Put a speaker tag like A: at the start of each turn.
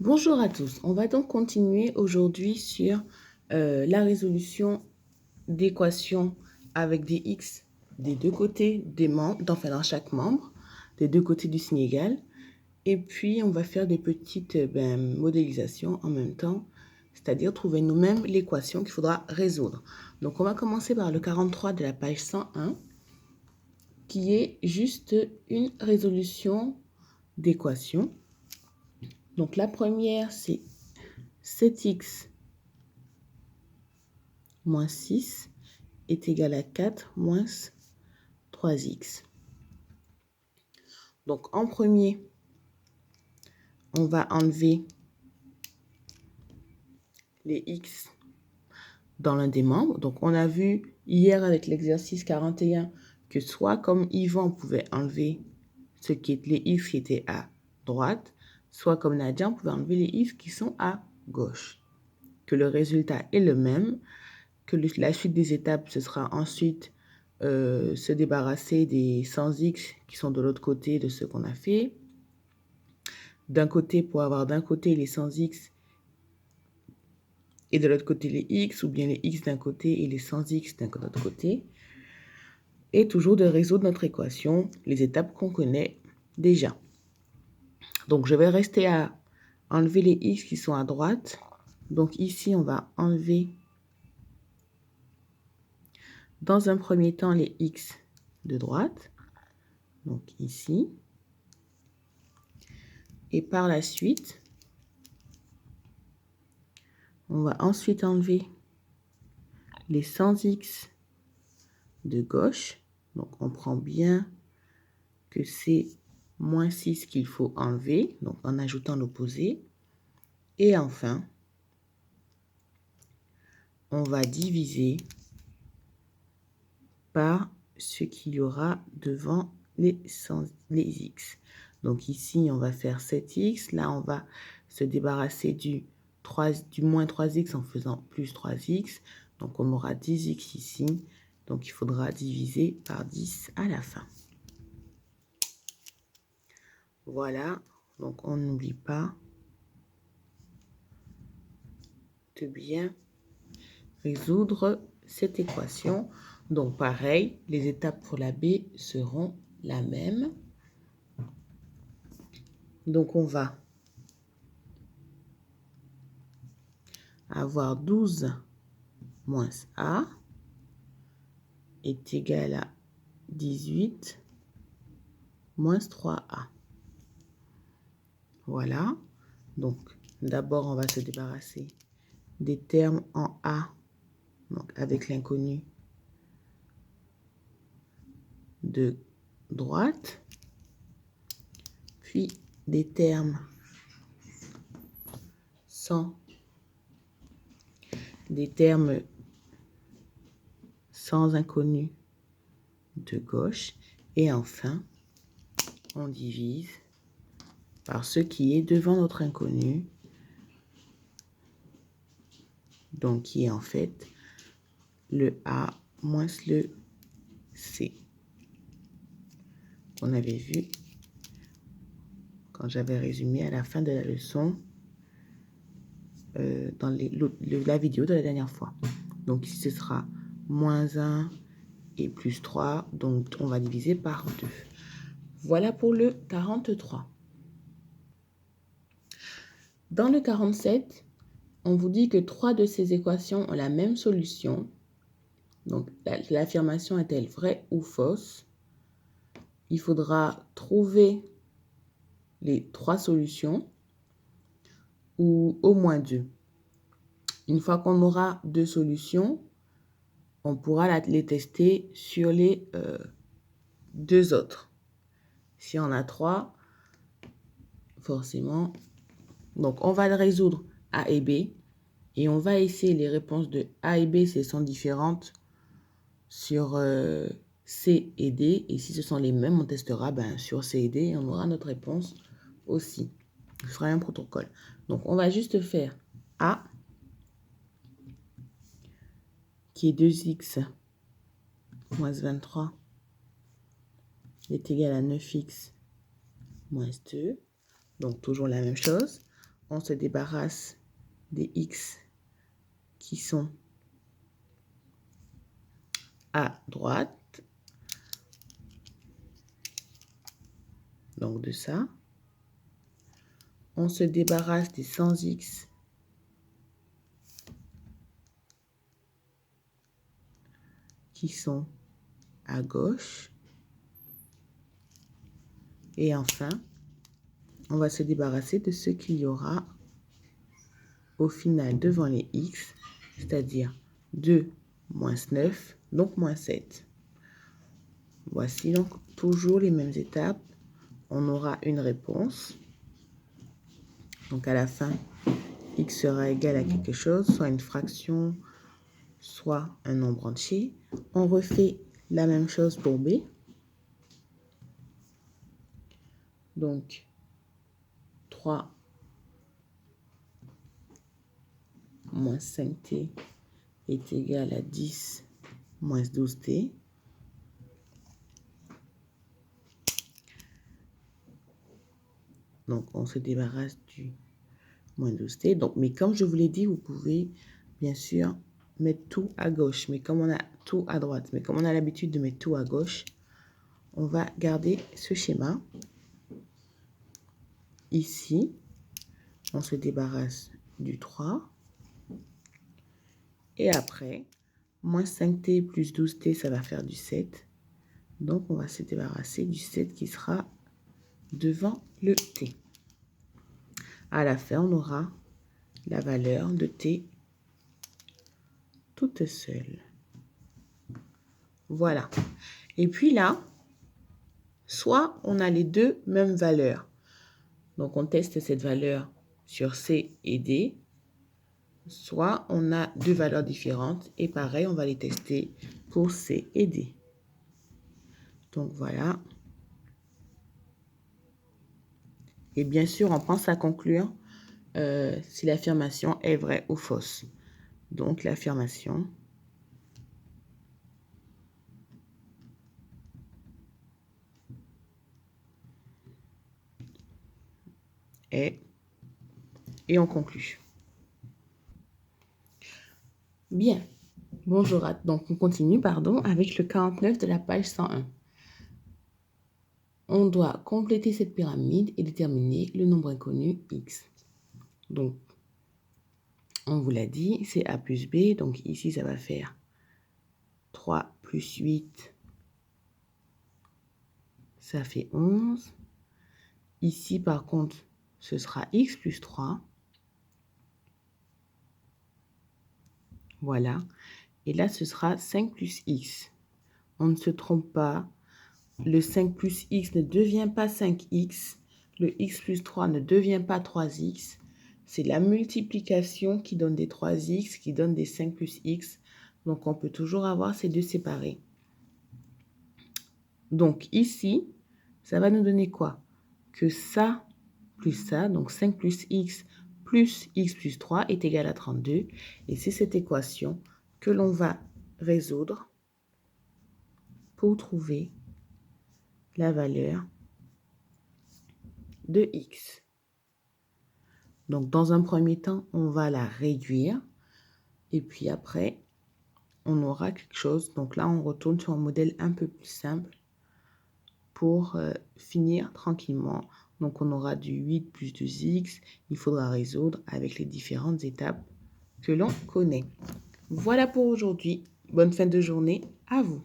A: Bonjour à tous, on va donc continuer aujourd'hui sur la résolution d'équations avec des x des deux côtés des membres, enfin dans chaque membre, des deux côtés du signe égal. Et puis on va faire des petites modélisations en même temps, c'est-à-dire trouver nous-mêmes l'équation qu'il faudra résoudre. Donc on va commencer par le 43 de la page 101, qui est juste une résolution d'équation. Donc la première, c'est 7x moins 6 est égal à 4 moins 3x. Donc en premier, on va enlever les x dans l'un des membres. Donc on a vu hier avec l'exercice 41 que soit comme Yvan, on pouvait enlever les x qui étaient à droite, soit comme Nadia, on pouvait enlever les x qui sont à gauche. Que le résultat est le même, que la suite des étapes, ce sera ensuite se débarrasser des 100x qui sont de l'autre côté de ce qu'on a fait. D'un côté, pour avoir d'un côté les 100x et de l'autre côté les x, ou bien les x d'un côté et les 100x d'un autre côté. Et toujours de résoudre notre équation, les étapes qu'on connaît déjà. Donc, je vais rester à enlever les x qui sont à droite. Donc, ici, on va enlever dans un premier temps les x de droite. Donc, ici. Et par la suite, on va ensuite enlever les 100x de gauche. Donc, on prend bien que c'est moins 6 qu'il faut enlever, donc en ajoutant l'opposé. Et enfin, on va diviser par ce qu'il y aura devant les x. Donc ici, on va faire 7x. Là, on va se débarrasser du moins 3x en faisant plus 3x. Donc, on aura 10x ici. Donc, il faudra diviser par 10 à la fin. Voilà. Donc, on n'oublie pas de bien résoudre cette équation. Donc, pareil, les étapes pour la B seront la même. Donc, on va avoir 12 moins A est égal à 18 moins 3A. Voilà. Donc, d'abord, on va se débarrasser des termes en A, donc avec l'inconnu de droite, puis des termes sans inconnu de gauche, et enfin, on divise par ce qui est devant notre inconnu, donc qui est en fait le A moins le C. On avait vu quand j'avais résumé à la fin de la leçon dans la vidéo de la dernière fois. Donc ici, ce sera moins 1 et plus 3. Donc, on va diviser par 2. Voilà pour le 43. Dans le 47, on vous dit que 3 de ces équations ont la même solution. Donc, l'affirmation est-elle vraie ou fausse? Il faudra trouver les 3 solutions ou au moins 2. Une fois qu'on aura 2 solutions, on pourra les tester sur les 2 autres. Si on a 3, forcément. Donc, on va résoudre A et B. Et on va essayer les réponses de A et B si elles sont différentes sur C et D. Et si ce sont les mêmes, on testera sur C et D et on aura notre réponse aussi. Ce sera un protocole. Donc, on va juste faire A, qui est 2x moins 23, est égal à 9x moins 2. Donc, toujours la même chose. on se débarrasse des x qui sont à droite. Donc de ça. On se débarrasse des sans x qui sont à gauche. Et enfin, on va se débarrasser de ce qu'il y aura au final devant les x, c'est-à-dire 2 moins 9, donc moins 7. Voici donc toujours les mêmes étapes. On aura une réponse. Donc à la fin, x sera égal à quelque chose, soit une fraction, soit un nombre entier. On refait la même chose pour b. Donc 3 moins 5t est égal à 10 moins 12t. Donc, on se débarrasse du moins 12t. Donc, mais comme je vous l'ai dit, vous pouvez bien sûr mettre tout à gauche. Mais comme on a tout à droite, mais comme on a l'habitude de mettre tout à gauche, on va garder ce schéma. Ici, on se débarrasse du 3. Et après, moins 5t plus 12t, ça va faire du 7. Donc, on va se débarrasser du 7 qui sera devant le t. À la fin, on aura la valeur de t toute seule. Voilà. Et puis là, soit on a les deux mêmes valeurs. Donc, on teste cette valeur sur C et D. Soit on a deux valeurs différentes. Et pareil, on va les tester pour C et D. Donc, voilà. Et bien sûr, on pense à conclure si l'affirmation est vraie ou fausse. Donc, l'affirmation est... Et on conclut. Bien. Bonjour. Donc, on continue, avec le 49 de la page 101. On doit compléter cette pyramide et déterminer le nombre inconnu x. Donc, on vous l'a dit, c'est a plus b. Donc, ici, ça va faire 3 plus 8. Ça fait 11. Ici, par contre, ce sera x plus 3. Voilà. Et là, ce sera 5 plus x. On ne se trompe pas. Le 5 plus x ne devient pas 5x. Le x plus 3 ne devient pas 3x. C'est la multiplication qui donne des 3x, qui donne des 5 plus x. Donc, on peut toujours avoir ces deux séparés. Donc, ici, ça va nous donner quoi? Que ça plus ça, donc 5 plus x plus 3 est égal à 32. Et c'est cette équation que l'on va résoudre pour trouver la valeur de x. Donc, dans un premier temps, on va la réduire. Et puis après, on aura quelque chose. Donc là, on retourne sur un modèle un peu plus simple pour finir tranquillement. Donc, on aura du 8 plus 2x. Il faudra résoudre avec les différentes étapes que l'on connaît. Voilà pour aujourd'hui. Bonne fin de journée à vous.